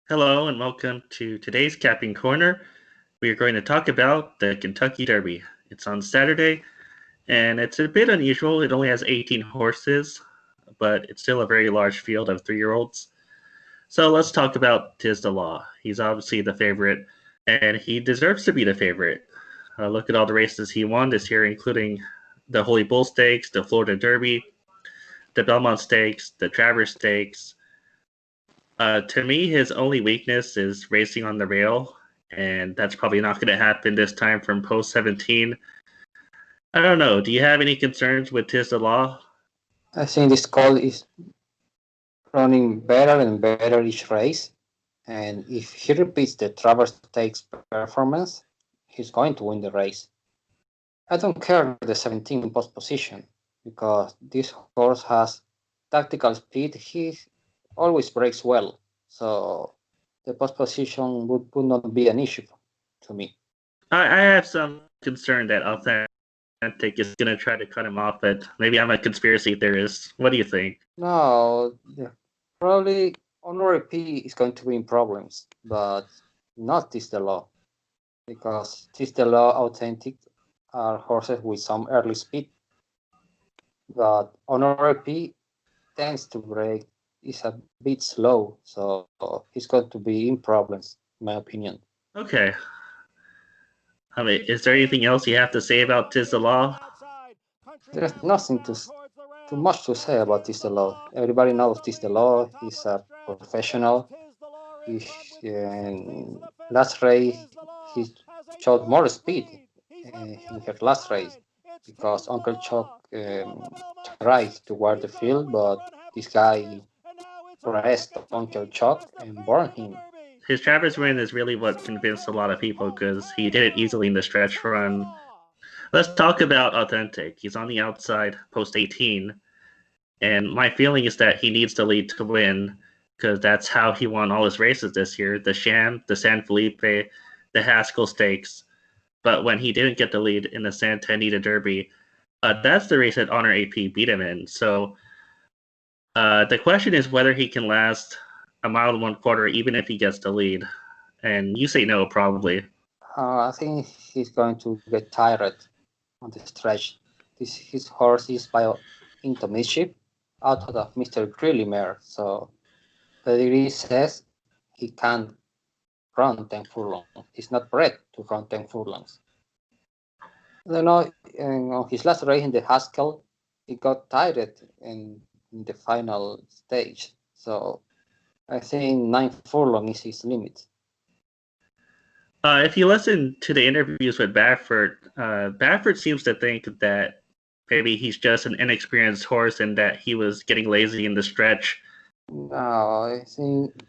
Hello and welcome to today's Capping Corner. We are going to talk about the Kentucky Derby. It's on Saturday, and it's a bit unusual. It only has 18 horses, but it's still a very large field of 3-year-olds. So let's talk about Tiz the Law. He's obviously the favorite, and he deserves to be the favorite. Look at all the races he won this year, including the Holy Bull Stakes, the Florida Derby, the Belmont Stakes, the Travers Stakes. To me, his only weakness is racing on the rail, and that's probably not going to happen this time from post 17. I don't know. Do you have any concerns with Tiz the Law? I think this call is running better and better each race. And if he repeats the Travers Stakes performance, he's going to win the race. I don't care the 17 post position because this horse has tactical speed. He always breaks well. So the post position would not be an issue to me. I have some concern that Authentic is going to try to cut him off, but maybe I'm a conspiracy theorist. What do you think? No, probably Honore P is going to be in problems, but not this the law. Because Law Authentic are horses with some early speed, but Honore P tends to break is a bit slow, so he's going to be in problems, in my opinion. Okay. I mean, is there anything else you have to say about Tiz the Law? There's nothing too much to say about Law. Everybody knows Law. He's a professional. He, last race he showed more speed in her last race because Uncle Chuck tried toward the field, but this guy pressed Uncle Chuck and burned him. His Travers win is really what convinced a lot of people because he did it easily in the stretch run. Let's talk about Authentic. He's on the outside, post 18. And my feeling is that he needs the lead to win because that's how he won all his races this year, the Sham, the San Felipe, the Haskell Stakes. But when he didn't get the lead in the Santa Anita Derby, that's the race that Honor AP beat him in. So the question is whether he can last a mile and 1/4 even if he gets the lead. And you say no, probably. I think he's going to get tired on the stretch. His horse is by into mischief out of Mr. Grillimer, so pedigree says he can't run 10 furlongs. He's not bred to run 10 furlongs. I don't know, on his last race in the Haskell, he got tired in the final stage. So I think 9 furlong is his limit. If you listen to the interviews with Baffert seems to think that maybe he's just an inexperienced horse and that he was getting lazy in the stretch. No, I think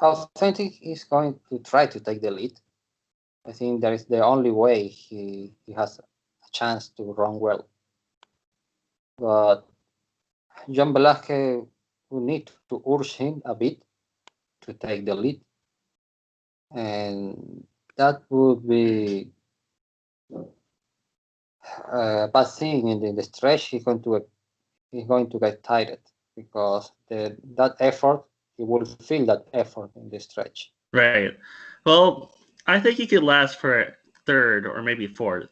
Authentic is going to try to take the lead. I think that is the only way he has a chance to run well. But John Velasquez will need to urge him a bit to take the lead. And that would be a bad thing in the stretch. He's going to get tired because that effort, he will feel that effort in the stretch. Right. Well, I think he could last for third or maybe fourth.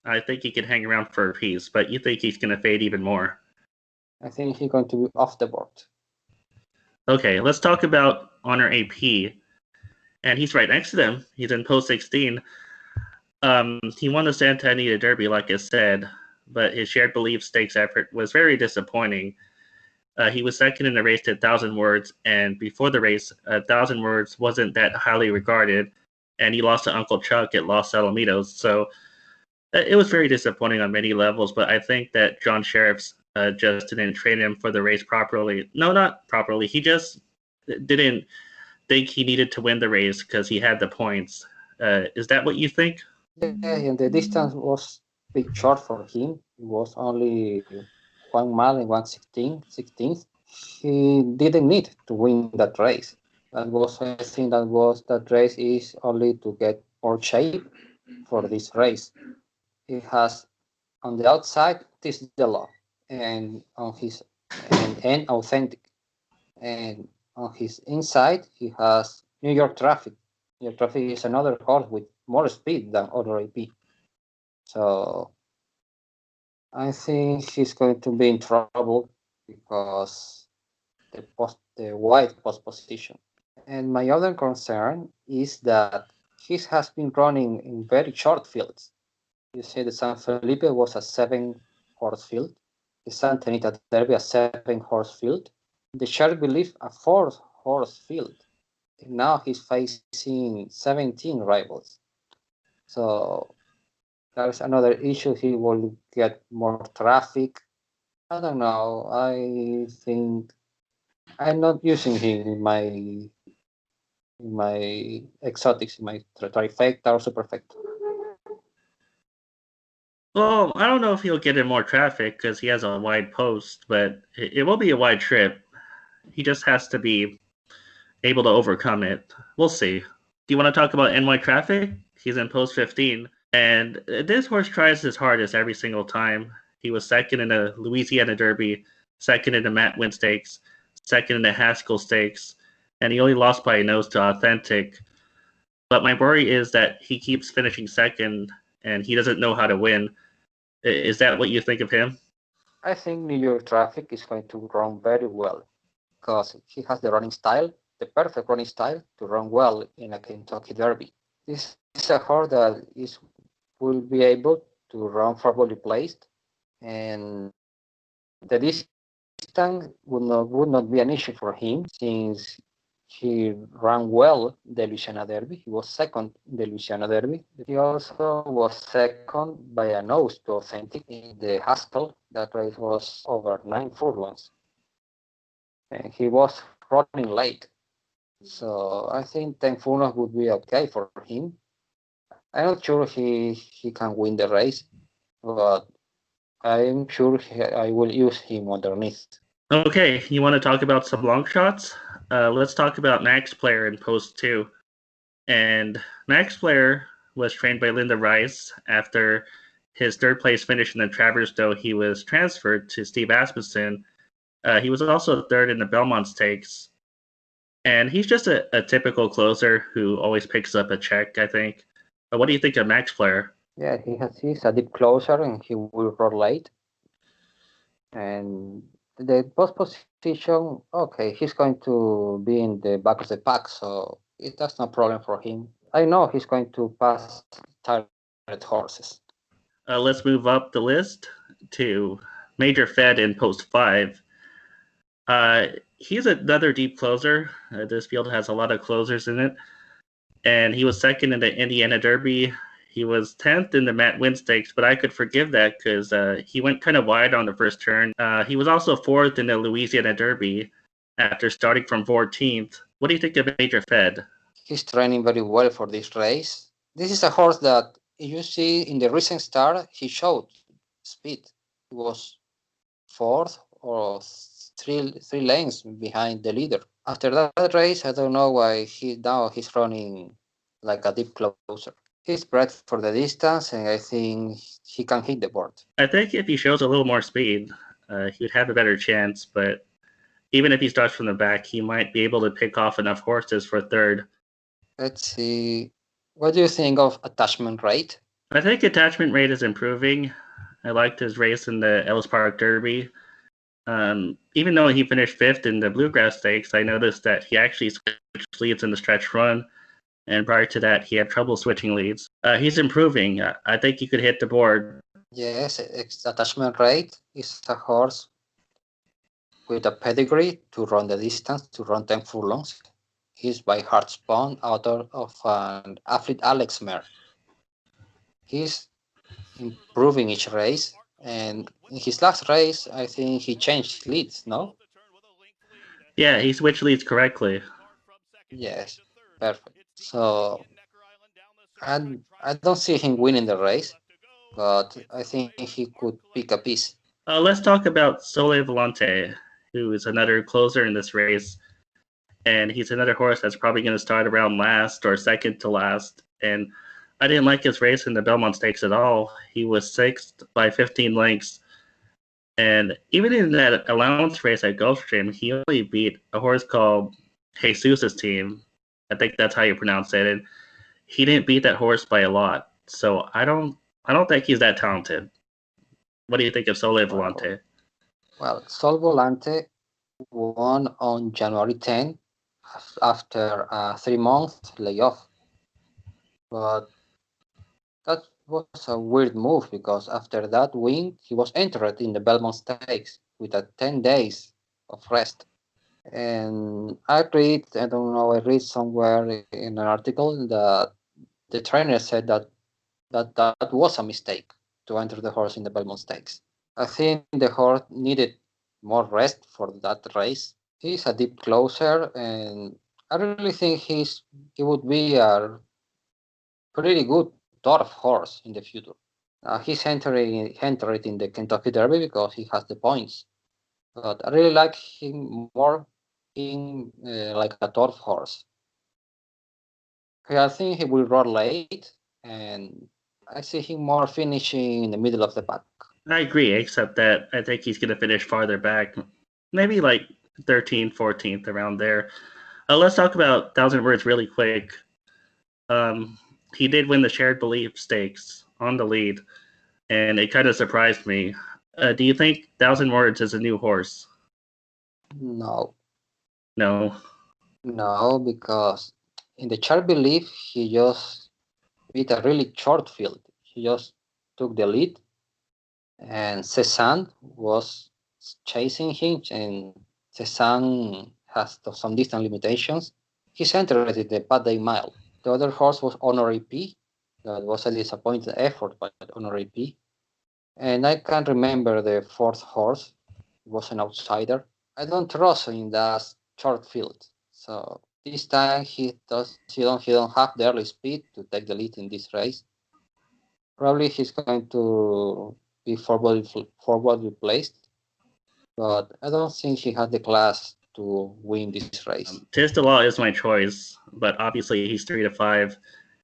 I think he could hang around for a piece, but you think he's going to fade even more. I think he's going to be off the board. Okay, let's talk about Honor AP. And he's right next to them. He's in post 16. He won the Santa Anita Derby, like I said, but his shared belief stakes effort was very disappointing. He was second in the race to 1,000 words, and before the race, 1,000 words wasn't that highly regarded, and he lost to Uncle Chuck at Los Alamitos. So it was very disappointing on many levels, but I think that John Sheriff's just didn't train him for the race properly. No, not properly. He just didn't think he needed to win the race because he had the points. Is that what you think? Yeah, and the distance was a bit short for him. It was only 1 mile and 1/16. He didn't need to win that race. That was, I think, that race is only to get more shape for this race. He has on the outside this the law, and on and authentic, and on his inside he has New York Traffic. New York Traffic is another horse with more speed than other AP. So I think he's going to be in trouble because the wide post position. And my other concern is that he has been running in very short fields. You say the San Felipe was a 7-horse field, the Santa Anita Derby a 7-horse field, the Shelby Leaf a 4-horse field. And now he's facing 17 rivals. So there's another issue. He will get more traffic. I don't know. I think I'm not using him in my exotics, in my trifecta or superfecta. Well, I don't know if he'll get in more traffic because he has a wide post, but it will be a wide trip. He just has to be able to overcome it. We'll see. Do you want to talk about NY traffic? He's in post 15, and this horse tries his hardest every single time. He was second in the Louisiana Derby, second in the Matt Win Stakes, second in the Haskell Stakes, and he only lost by a nose to Authentic. But my worry is that he keeps finishing second and he doesn't know how to win. Is that what you think of him? I think New York Traffic is going to run very well because he has the running style, the perfect running style to run well in a Kentucky Derby. This is a horse that will be able to run favorably placed, and the distance would not be an issue for him since he ran well the Louisiana Derby. He was second in the Louisiana Derby. He also was second by a nose to Authentic in the Haskell. That race was over 9 furlongs. And he was running late. So I think 10 furlongs would be okay for him. I'm not sure he can win the race, but I'm sure I will use him underneath. Okay, you want to talk about some long shots? Let's talk about Max Player in post 2. And Max Player was trained by Linda Rice. After his third place finish in the Travers Doe, he was transferred to Steve Asmussen. He was also third in the Belmont Stakes. And he's just a typical closer who always picks up a check, I think. But what do you think of Max Player? Yeah, he's a deep closer and he will roll late. And the post position, okay, he's going to be in the back of the pack, so that's no problem for him. I know he's going to pass tired horses. Let's move up the list to Major Fed in post 5. He's another deep closer. This field has a lot of closers in it. And he was second in the Indiana Derby. He was 10th in the Matt Win Stakes, but I could forgive that because he went kind of wide on the first turn. He was also 4th in the Louisiana Derby after starting from 14th. What do you think of Major Fed? He's training very well for this race. This is a horse that you see in the recent start, he showed speed. He was fourth or three lanes behind the leader. After that race, I don't know why he's running like a deep closer. He's bred for the distance, and I think he can hit the board. I think if he shows a little more speed, he would have a better chance, but even if he starts from the back, he might be able to pick off enough horses for third. Let's see. What do you think of attachment rate? I think attachment rate is improving. I liked his race in the Ellis Park Derby. Even though he finished 5th in the Bluegrass Stakes, I noticed that he actually switched leads in the stretch run, and prior to that, he had trouble switching leads. He's improving. I think he could hit the board. Yes, attachment rate is a horse with a pedigree to run the distance, to run 10 furlongs. He's by heart spawn out of an athlete Alex mare. He's improving each race, and in his last race, I think he changed leads, no? Yeah, he switched leads correctly. Yes, perfect. So I don't see him winning the race, but I think he could pick a piece. Let's talk about Sole Volante, who is another closer in this race. And he's another horse that's probably going to start around last or second to last. And I didn't like his race in the Belmont Stakes at all. He was 6th by 15 lengths. And even in that allowance race at Gulfstream, he only beat a horse called Jesus' Team. I think that's how you pronounce it. And he didn't beat that horse by a lot. So I don't think he's that talented. What do you think of Sole Well, Volante? well, Sol Volante won on January 10 after a 3 month layoff. But that was a weird move because after that win, he was entered in the Belmont Stakes with a 10 days of rest. And I don't know, I read somewhere in an article that the trainer said that was a mistake to enter the horse in the Belmont Stakes. I think the horse needed more rest for that race. He's a deep closer, and I really think he would be a pretty good turf horse in the future. He's entered in the Kentucky Derby because he has the points, but I really like him more in like a turf horse. I think he will run late, and I see him more finishing in the middle of the pack. I agree, except that I think he's going to finish farther back, maybe like 13th, 14th, around there. Let's talk about Thousand Words really quick. Um, he did win the Shared Belief Stakes on the lead, and it kind of surprised me. Do you think Thousand Words is a new horse? No, No. no, because in the chart belief he just beat a really short field. He just took the lead, and Cezanne was chasing him, and Cezanne has some distance limitations. He's entered in the Pad Day Mile. The other horse was Honor P. That was a disappointing effort by Honor P. And I can't remember the fourth horse. It was an outsider. I don't trust in that short field. So this time he don't have the early speed to take the lead in this race. Probably he's going to be forwardly placed, but I don't think he has the class to win this race. Tiz the Law is my choice, but obviously he's 3 to 5.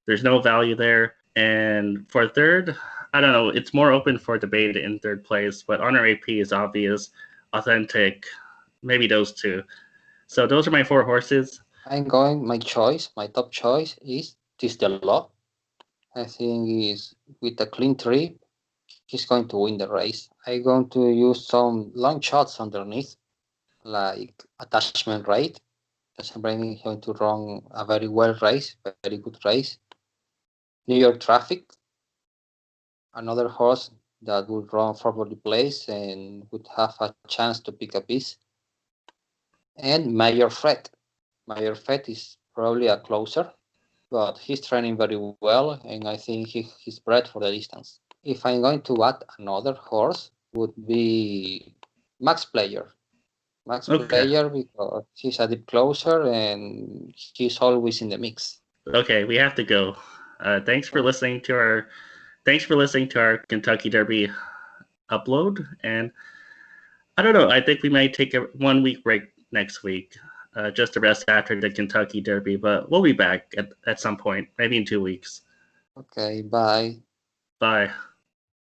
There's no value there. And for third, I don't know. It's more open for debate in third place, but Honor AP is obvious, authentic, maybe those two. So those are my 4 horses. My top choice is Tis the Law. I think is with a clean trip, he's going to win the race. I'm going to use some long shots underneath, like attachment rate. Attachment rate is going to run a very well race, very good race. New York Traffic, another horse that would run forward the place and would have a chance to pick a piece. And Mayor Fred. Mayor Fred is probably a closer, but he's training very well, and I think he's bred for the distance. If I'm going to add another horse, would be Max Player. Max Okay. Player because he's a deep closer and he's always in the mix. Okay, we have to go. Thanks for listening to our Kentucky Derby upload. And I don't know. I think we might take a 1 week break next week, just to rest after the Kentucky Derby. But we'll be back at some point, maybe in 2 weeks. Okay, bye. Bye.